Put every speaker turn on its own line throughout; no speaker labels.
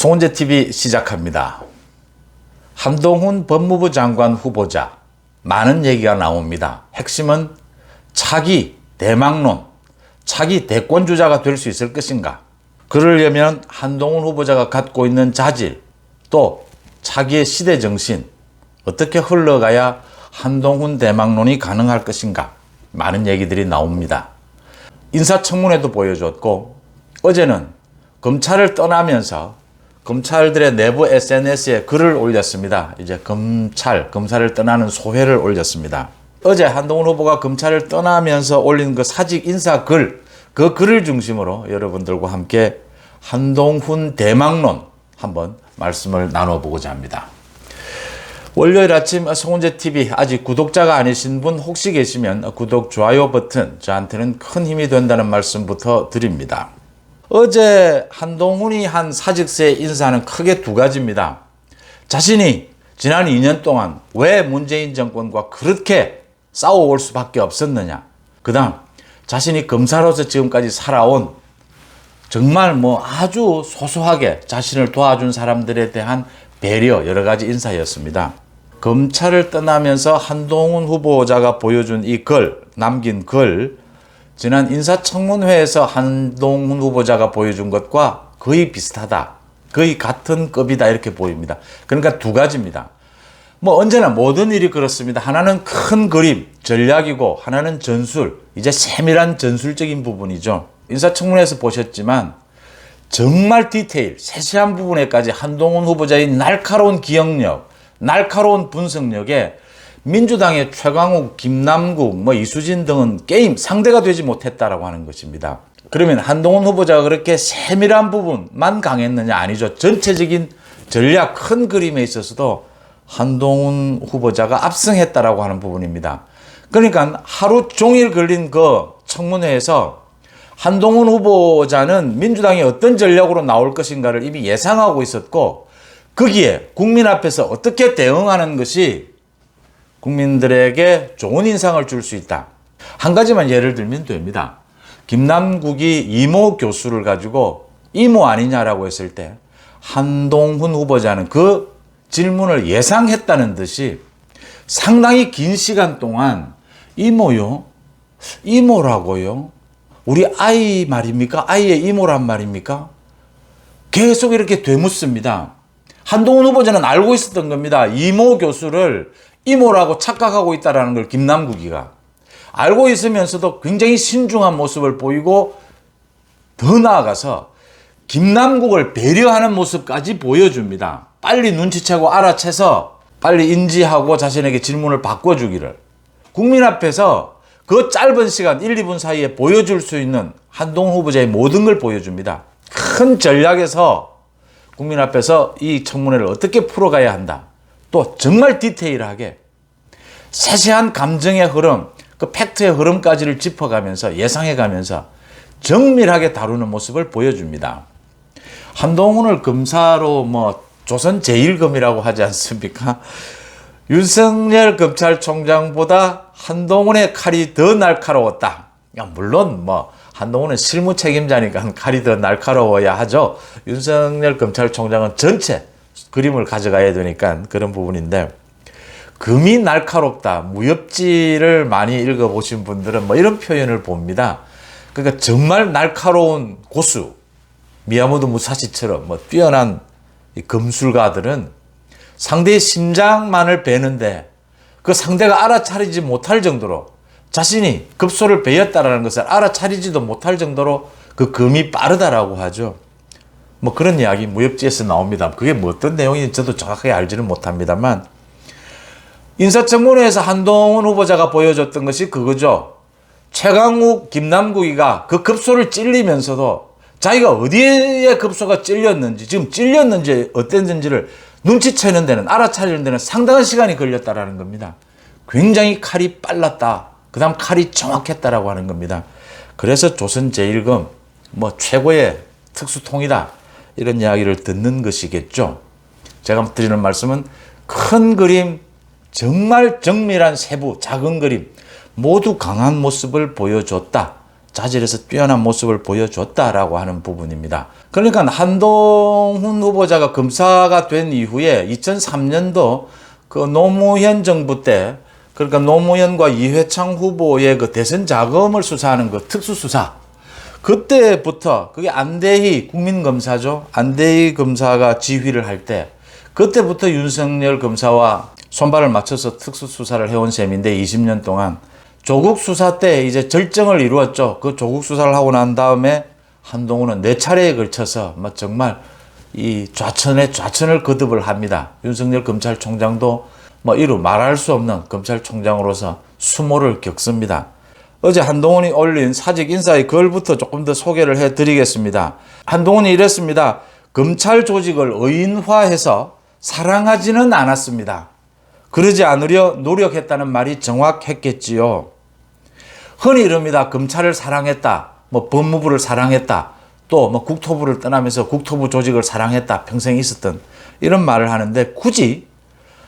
송은재 TV 시작합니다. 한동훈 법무부 장관 후보자 많은 얘기가 나옵니다. 핵심은 차기 대망론, 차기 대권주자가 될 수 있을 것인가? 그러려면 한동훈 후보자가 갖고 있는 자질, 또 차기의 시대정신, 어떻게 흘러가야 한동훈 대망론이 가능할 것인가? 많은 얘기들이 나옵니다. 인사청문회도 보여줬고, 어제는 검찰을 떠나면서 검찰들의 내부 SNS에 글을 올렸습니다. 이제 검사를 떠나는 소회를 올렸습니다. 어제 한동훈 후보가 검찰을 떠나면서 올린 그 사직 인사 글, 그 글을 중심으로 여러분들과 함께 한동훈 대망론 한번 말씀을 나눠보고자 합니다. 월요일 아침 송은재 TV 아직 구독자가 아니신 분 혹시 계시면 구독, 좋아요 버튼 저한테는 큰 힘이 된다는 말씀부터 드립니다. 어제 한동훈이 한 사직세 인사는 크게 두 가지입니다. 자신이 지난 2년 동안 왜 문재인 정권과 그렇게 싸워올 수밖에 없었느냐. 그 다음 자신이 검사로서 지금까지 살아온 정말 아주 소소하게 자신을 도와준 사람들에 대한 배려, 여러 가지 인사였습니다. 검찰을 떠나면서 한동훈 후보자가 보여준 이 글, 남긴 글, 지난 인사청문회에서 한동훈 후보자가 보여준 것과 거의 비슷하다. 거의 같은 급이다 이렇게 보입니다. 그러니까 두 가지입니다. 언제나 모든 일이 그렇습니다. 하나는 큰 그림, 전략이고 하나는 전술, 이제 세밀한 전술적인 부분이죠. 인사청문회에서 보셨지만 정말 디테일, 세세한 부분에까지 한동훈 후보자의 날카로운 기억력, 날카로운 분석력에 민주당의 최강욱, 김남국, 이수진 등은 게임 상대가 되지 못했다라고 하는 것입니다. 그러면 한동훈 후보자가 그렇게 세밀한 부분만 강했느냐? 아니죠. 전체적인 전략, 큰 그림에 있어서도 한동훈 후보자가 압승했다라고 하는 부분입니다. 그러니까 하루 종일 걸린 그 청문회에서 한동훈 후보자는 민주당이 어떤 전략으로 나올 것인가를 이미 예상하고 있었고, 거기에 국민 앞에서 어떻게 대응하는 것이 국민들에게 좋은 인상을 줄 수 있다. 한 가지만 예를 들면 됩니다. 김남국이 이모 교수를 가지고 이모 아니냐라고 했을 때 한동훈 후보자는 그 질문을 예상했다는 듯이 상당히 긴 시간 동안 이모요? 이모라고요? 우리 아이 말입니까? 아이의 이모란 말입니까? 계속 이렇게 되묻습니다. 한동훈 후보자는 알고 있었던 겁니다. 이모 교수를 이모라고 착각하고 있다는 걸 김남국이가 알고 있으면서도 굉장히 신중한 모습을 보이고, 더 나아가서 김남국을 배려하는 모습까지 보여줍니다. 빨리 눈치채고 알아채서 빨리 인지하고 자신에게 질문을 바꿔주기를, 국민 앞에서 그 짧은 시간 1, 2분 사이에 보여줄 수 있는 한동훈 후보자의 모든 걸 보여줍니다. 큰 전략에서 국민 앞에서 이 청문회를 어떻게 풀어가야 한다. 또 정말 디테일하게 세세한 감정의 흐름, 그 팩트의 흐름까지를 짚어가면서 예상해가면서 정밀하게 다루는 모습을 보여줍니다. 한동훈을 검사로 조선 제1검이라고 하지 않습니까? 윤석열 검찰총장보다 한동훈의 칼이 더 날카로웠다. 물론 한동훈은 실무 책임자니까 칼이 더 날카로워야 하죠. 윤석열 검찰총장은 전체 그림을 가져가야 되니까 그런 부분인데, 금이 날카롭다, 무협지를 많이 읽어보신 분들은 이런 표현을 봅니다. 그러니까 정말 날카로운 고수, 미야모토 무사시처럼 뛰어난 검술가들은 상대의 심장만을 베는데 그 상대가 알아차리지 못할 정도로, 자신이 급소를 베었다라는 것을 알아차리지도 못할 정도로 그 금이 빠르다라고 하죠. 그런 이야기 무협지에서 나옵니다. 그게 어떤 내용인지 저도 정확하게 알지는 못합니다만, 인사청문회에서 한동훈 후보자가 보여줬던 것이 그거죠. 최강욱, 김남국이가 그 급소를 찔리면서도 자기가 어디에 급소가 찔렸는지, 지금 찔렸는지 어땠는지를 눈치채는 데는, 알아차리는 데는 상당한 시간이 걸렸다라는 겁니다. 굉장히 칼이 빨랐다. 그 다음 칼이 정확했다라고 하는 겁니다. 그래서 조선 제1검, 최고의 특수통이다. 이런 이야기를 듣는 것이겠죠. 제가 드리는 말씀은 큰 그림, 정말 정밀한 세부, 작은 그림 모두 강한 모습을 보여줬다. 자질에서 뛰어난 모습을 보여줬다라고 하는 부분입니다. 그러니까 한동훈 후보자가 검사가 된 이후에 2003년도 그 노무현 정부 때, 그러니까 노무현과 이회창 후보의 그 대선 자금을 수사하는 그 특수수사, 그때부터 그게 안대희 국민검사죠. 안대희 검사가 지휘를 할 때, 그때부터 윤석열 검사와 손발을 맞춰서 특수수사를 해온 셈인데 20년 동안 조국 수사 때 이제 절정을 이루었죠. 그 조국 수사를 하고 난 다음에 한동훈은 4차례에 걸쳐서 정말 이 좌천에 좌천을 거듭을 합니다. 윤석열 검찰총장도 이루 말할 수 없는 검찰총장으로서 수모를 겪습니다. 어제 한동훈이 올린 사직 인사의 글부터 조금 더 소개를 해드리겠습니다. 한동훈이 이랬습니다. 검찰 조직을 의인화해서 사랑하지는 않았습니다. 그러지 않으려 노력했다는 말이 정확했겠지요. 흔히 이럽니다. 검찰을 사랑했다. 법무부를 사랑했다. 또 국토부를 떠나면서 국토부 조직을 사랑했다. 평생 있었던 이런 말을 하는데 굳이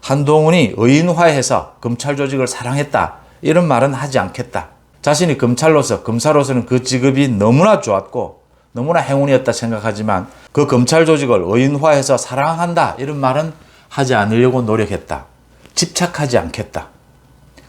한동훈이 의인화해서 검찰 조직을 사랑했다. 이런 말은 하지 않겠다. 자신이 검사로서는 그 직업이 너무나 좋았고 너무나 행운이었다 생각하지만 그 검찰 조직을 의인화해서 사랑한다. 이런 말은 하지 않으려고 노력했다. 집착하지 않겠다.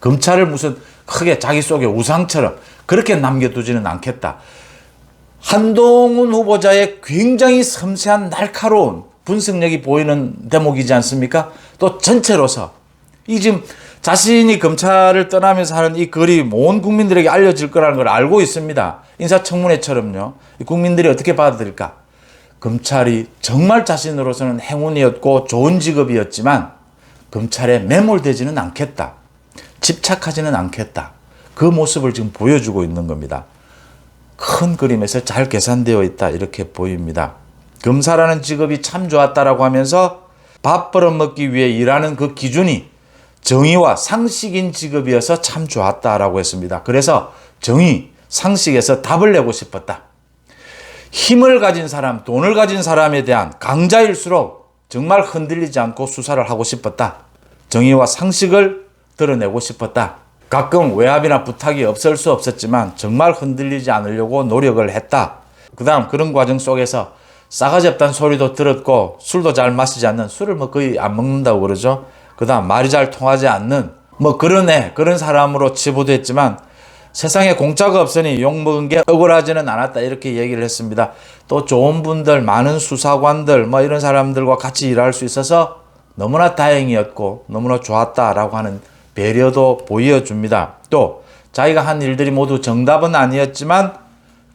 검찰을 무슨 크게 자기 속의 우상처럼 그렇게 남겨두지는 않겠다. 한동훈 후보자의 굉장히 섬세한 날카로운 분석력이 보이는 대목이지 않습니까? 또 전체로서 이 지금 자신이 검찰을 떠나면서 하는 이 글이 온 국민들에게 알려질 거라는 걸 알고 있습니다. 인사청문회처럼요. 국민들이 어떻게 받아들일까? 검찰이 정말 자신으로서는 행운이었고 좋은 직업이었지만 검찰에 매몰되지는 않겠다. 집착하지는 않겠다. 그 모습을 지금 보여주고 있는 겁니다. 큰 그림에서 잘 계산되어 있다 이렇게 보입니다. 검사라는 직업이 참 좋았다라고 하면서 밥 벌어먹기 위해 일하는 그 기준이 정의와 상식인 직업이어서 참 좋았다라고 했습니다. 그래서 정의, 상식에서 답을 내고 싶었다. 힘을 가진 사람, 돈을 가진 사람에 대한 강자일수록 정말 흔들리지 않고 수사를 하고 싶었다. 정의와 상식을 드러내고 싶었다. 가끔 외압이나 부탁이 없을 수 없었지만 정말 흔들리지 않으려고 노력을 했다. 그 다음 그런 과정 속에서 싸가지 없다는 소리도 들었고 술도 잘 마시지 않는, 술을 거의 안 먹는다고 그러죠. 그 다음 말이 잘 통하지 않는 그런 사람으로 치부됐지만 세상에 공짜가 없으니 욕먹은 게 억울하지는 않았다 이렇게 얘기를 했습니다. 또 좋은 분들, 많은 수사관들 이런 사람들과 같이 일할 수 있어서 너무나 다행이었고 너무나 좋았다라고 하는 배려도 보여줍니다. 또 자기가 한 일들이 모두 정답은 아니었지만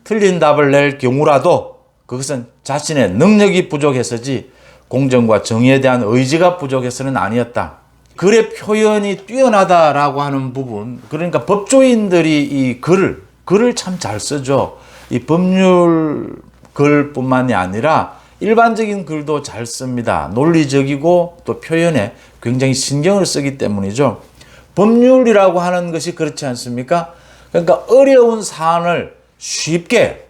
틀린 답을 낼 경우라도 그것은 자신의 능력이 부족해서지 공정과 정의에 대한 의지가 부족해서는 아니었다. 글의 표현이 뛰어나다라고 하는 부분, 그러니까 법조인들이 이 글을 참 잘 쓰죠. 이 법률 글뿐만이 아니라 일반적인 글도 잘 씁니다. 논리적이고 또 표현에 굉장히 신경을 쓰기 때문이죠. 법률이라고 하는 것이 그렇지 않습니까? 그러니까 어려운 사안을 쉽게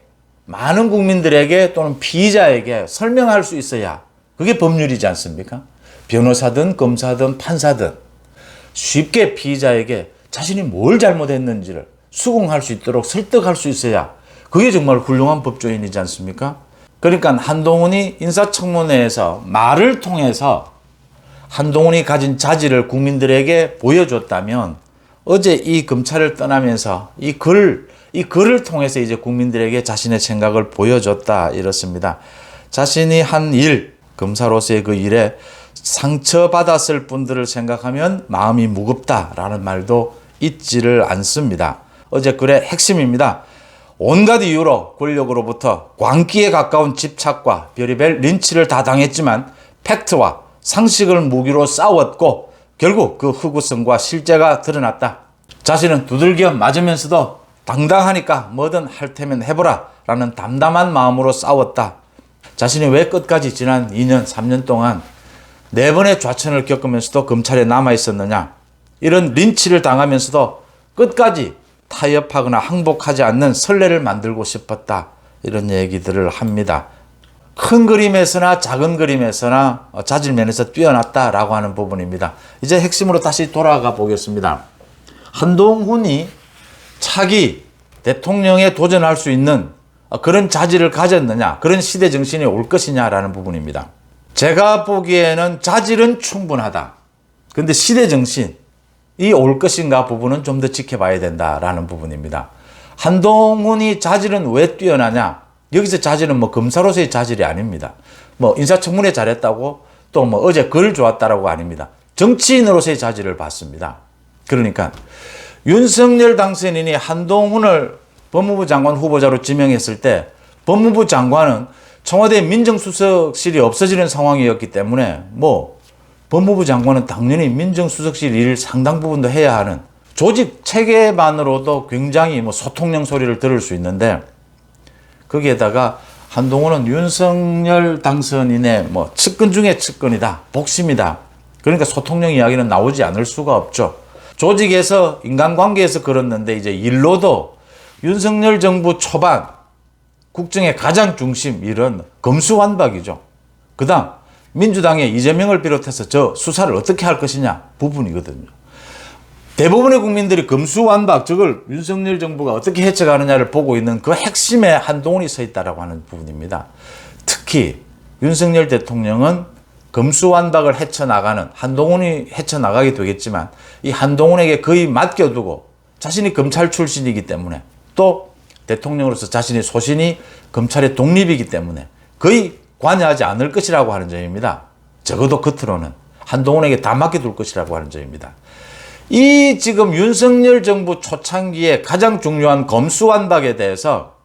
많은 국민들에게 또는 피의자에게 설명할 수 있어야 그게 법률이지 않습니까? 변호사든 검사든 판사든 쉽게 피의자에게 자신이 뭘 잘못했는지를 수긍할 수 있도록 설득할 수 있어야 그게 정말 훌륭한 법조인이지 않습니까? 그러니까 한동훈이 인사청문회에서 말을 통해서 한동훈이 가진 자질을 국민들에게 보여줬다면 어제 이 검찰을 떠나면서 이 글을 통해서 이제 국민들에게 자신의 생각을 보여줬다 이렇습니다. 자신이 한 일, 검사로서의 그 일에 상처받았을 분들을 생각하면 마음이 무겁다라는 말도 잊지를 않습니다. 어제 글의 핵심입니다. 온갖 이유로 권력으로부터 광기에 가까운 집착과 별의별 린치를 다 당했지만 팩트와 상식을 무기로 싸웠고 결국 그 흑우성과 실제가 드러났다. 자신은 두들겨 맞으면서도 당당하니까 뭐든 할 테면 해보라 라는 담담한 마음으로 싸웠다. 자신이 왜 끝까지 지난 2년, 3년 동안 4번의 좌천을 겪으면서도 검찰에 남아있었느냐. 이런 린치를 당하면서도 끝까지 타협하거나 항복하지 않는 선례를 만들고 싶었다. 이런 얘기들을 합니다. 큰 그림에서나 작은 그림에서나 자질면에서 뛰어났다라고 하는 부분입니다. 이제 핵심으로 다시 돌아가 보겠습니다. 한동훈이 차기 대통령에 도전할 수 있는 그런 자질을 가졌느냐, 그런 시대 정신이 올 것이냐라는 부분입니다. 제가 보기에는 자질은 충분하다. 근데 시대 정신이 올 것인가 부분은 좀 더 지켜봐야 된다라는 부분입니다. 한동훈이 자질은 왜 뛰어나냐? 여기서 자질은 뭐 검사로서의 자질이 아닙니다. 뭐 인사청문회 잘했다고 또 뭐 어제 글 좋았다라고 아닙니다. 정치인으로서의 자질을 봤습니다. 그러니까 윤석열 당선인이 한동훈을 법무부 장관 후보자로 지명했을 때 법무부 장관은 청와대 민정수석실이 없어지는 상황이었기 때문에 뭐 법무부 장관은 당연히 민정수석실 일을 상당 부분 더 해야 하는 조직 체계만으로도 굉장히 뭐 소통령 소리를 들을 수 있는데 거기에다가 한동훈은 윤석열 당선인의 뭐 측근 중에 측근이다. 복심이다. 그러니까 소통령 이야기는 나오지 않을 수가 없죠. 조직에서 인간관계에서 그렇는데 이제 일로도 윤석열 정부 초반 국정의 가장 중심 일은 검수완박이죠. 그 다음 민주당의 이재명을 비롯해서 저 수사를 어떻게 할 것이냐 부분이거든요. 대부분의 국민들이 검수완박, 저걸 윤석열 정부가 어떻게 헤쳐가느냐를 보고 있는 그 핵심에 한동훈이 서 있다라고 하는 부분입니다. 특히 윤석열 대통령은 검수완박을 헤쳐나가는, 한동훈이 헤쳐나가게 되겠지만 이 한동훈에게 거의 맡겨두고 자신이 검찰 출신이기 때문에 또 대통령으로서 자신의 소신이 검찰의 독립이기 때문에 거의 관여하지 않을 것이라고 하는 점입니다. 적어도 겉으로는 한동훈에게 다 맡겨둘 것이라고 하는 점입니다. 이 지금 윤석열 정부 초창기에 가장 중요한 검수완박에 대해서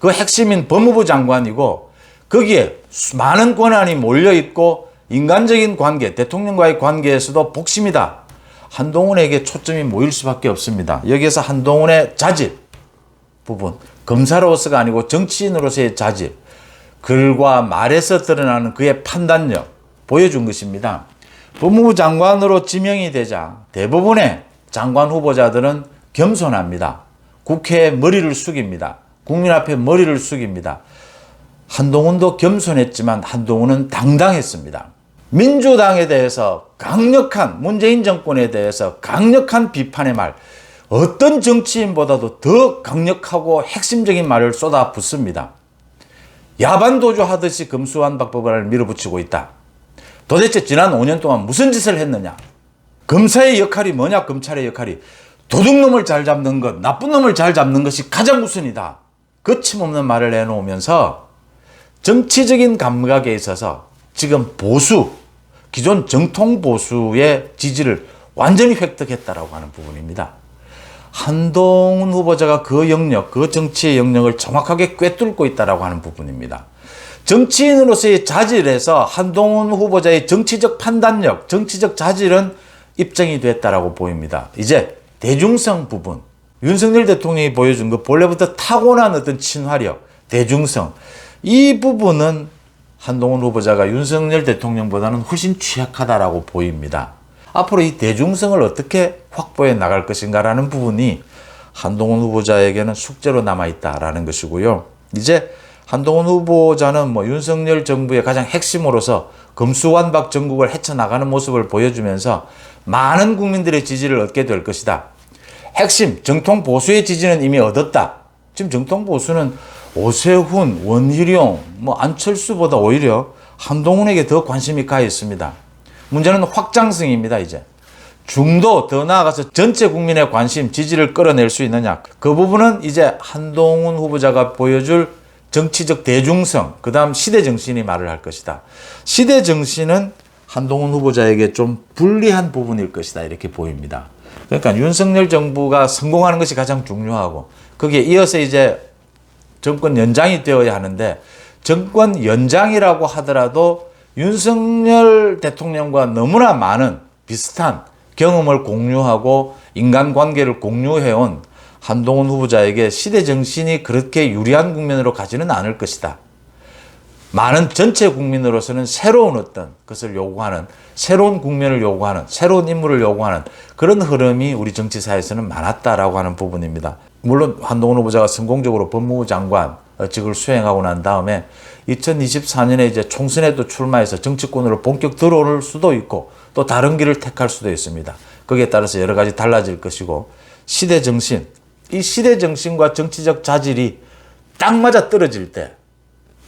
그 핵심인 법무부 장관이고 거기에 많은 권한이 몰려있고 인간적인 관계, 대통령과의 관계에서도 복심이다. 한동훈에게 초점이 모일 수밖에 없습니다. 여기에서 한동훈의 자질 부분, 검사로서가 아니고 정치인으로서의 자질, 글과 말에서 드러나는 그의 판단력 보여준 것입니다. 법무부 장관으로 지명이 되자 대부분의 장관 후보자들은 겸손합니다. 국회에 머리를 숙입니다. 국민 앞에 머리를 숙입니다. 한동훈도 겸손했지만 한동훈은 당당했습니다. 민주당에 대해서 강력한, 문재인 정권에 대해서 강력한 비판의 말, 어떤 정치인보다도 더 강력하고 핵심적인 말을 쏟아붓습니다. 야반도주 하듯이 검수완박법안을 밀어붙이고 있다. 도대체 지난 5년 동안 무슨 짓을 했느냐? 검사의 역할이 뭐냐? 검찰의 역할이 도둑놈을 잘 잡는 것, 나쁜 놈을 잘 잡는 것이 가장 우선이다. 거침없는 말을 해놓으면서 정치적인 감각에 있어서 지금 보수, 기존 정통 보수의 지지를 완전히 획득했다라고 하는 부분입니다. 한동훈 후보자가 그 영역, 그 정치의 영역을 정확하게 꿰뚫고 있다라고 하는 부분입니다. 정치인으로서의 자질에서 한동훈 후보자의 정치적 판단력, 정치적 자질은 입증이 됐다라고 보입니다. 이제 대중성 부분, 윤석열 대통령이 보여준 그 본래부터 타고난 어떤 친화력, 대중성, 이 부분은 한동훈 후보자가 윤석열 대통령보다는 훨씬 취약하다라고 보입니다. 앞으로 이 대중성을 어떻게 확보해 나갈 것인가라는 부분이 한동훈 후보자에게는 숙제로 남아있다라는 것이고요. 이제 한동훈 후보자는 뭐 윤석열 정부의 가장 핵심으로서 검수완박 전국을 헤쳐나가는 모습을 보여주면서 많은 국민들의 지지를 얻게 될 것이다. 핵심, 정통 보수의 지지는 이미 얻었다. 지금 정통 보수는 오세훈, 원희룡, 뭐 안철수보다 오히려 한동훈에게 더 관심이 가 있습니다. 문제는 확장성입니다. 이제 중도, 더 나아가서 전체 국민의 관심, 지지를 끌어낼 수 있느냐. 그 부분은 이제 한동훈 후보자가 보여줄 정치적 대중성, 그 다음 시대정신이 말을 할 것이다. 시대정신은 한동훈 후보자에게 좀 불리한 부분일 것이다. 이렇게 보입니다. 그러니까 윤석열 정부가 성공하는 것이 가장 중요하고 거기에 이어서 이제 정권 연장이 되어야 하는데 정권 연장이라고 하더라도 윤석열 대통령과 너무나 많은 비슷한 경험을 공유하고 인간관계를 공유해온 한동훈 후보자에게 시대정신이 그렇게 유리한 국면으로 가지는 않을 것이다. 많은 전체 국민으로서는 새로운 어떤 것을 요구하는, 새로운 국면을 요구하는, 새로운 인물을 요구하는 그런 흐름이 우리 정치사에서는 많았다라고 하는 부분입니다. 물론 한동훈 후보자가 성공적으로 법무부 장관직을 수행하고 난 다음에 2024년에 이제 총선에도 출마해서 정치권으로 본격 들어올 수도 있고 또 다른 길을 택할 수도 있습니다. 거기에 따라서 여러 가지 달라질 것이고 시대정신, 이 시대 정신과 정치적 자질이 딱 맞아 떨어질 때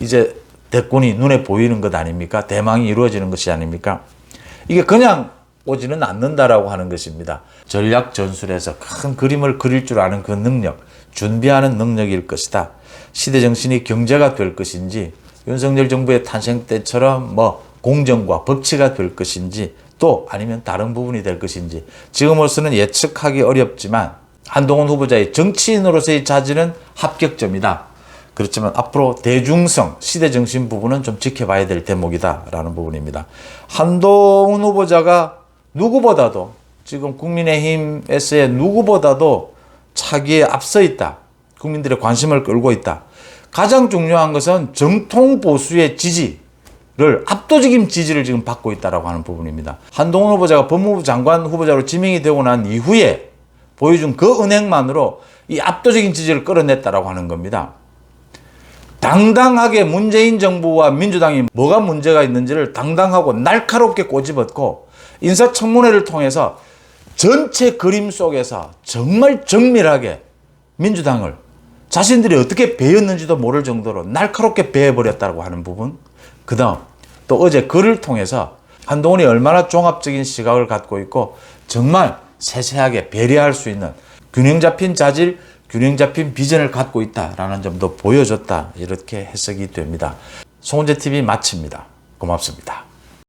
이제 대권이 눈에 보이는 것 아닙니까? 대망이 이루어지는 것이 아닙니까? 이게 그냥 오지는 않는다라고 하는 것입니다. 전략 전술에서 큰 그림을 그릴 줄 아는 그 능력, 준비하는 능력일 것이다. 시대 정신이 경제가 될 것인지 윤석열 정부의 탄생 때처럼 공정과 법치가 될 것인지 또 아니면 다른 부분이 될 것인지 지금으로서는 예측하기 어렵지만 한동훈 후보자의 정치인으로서의 자질은 합격점이다. 그렇지만 앞으로 대중성, 시대정신 부분은 좀 지켜봐야 될 대목이다라는 부분입니다. 한동훈 후보자가 누구보다도 지금 국민의힘에서의 누구보다도 차기에 앞서 있다. 국민들의 관심을 끌고 있다. 가장 중요한 것은 정통 보수의 지지를 압도적인 지지를 지금 받고 있다라고 하는 부분입니다. 한동훈 후보자가 법무부 장관 후보자로 지명이 되고 난 이후에 보여준 그 은행만으로 이 압도적인 지지를 끌어냈다라고 하는 겁니다. 당당하게 문재인 정부와 민주당이 뭐가 문제가 있는지를 당당하고 날카롭게 꼬집었고 인사청문회를 통해서 전체 그림 속에서 정말 정밀하게 민주당을 자신들이 어떻게 베었는지도 모를 정도로 날카롭게 베어버렸다고 하는 부분. 그 다음 또 어제 글을 통해서 한동훈이 얼마나 종합적인 시각을 갖고 있고 정말 세세하게 배려할 수 있는 균형 잡힌 자질, 균형 잡힌 비전을 갖고 있다라는 점도 보여줬다. 이렇게 해석이 됩니다. 송은재TV 마칩니다. 고맙습니다.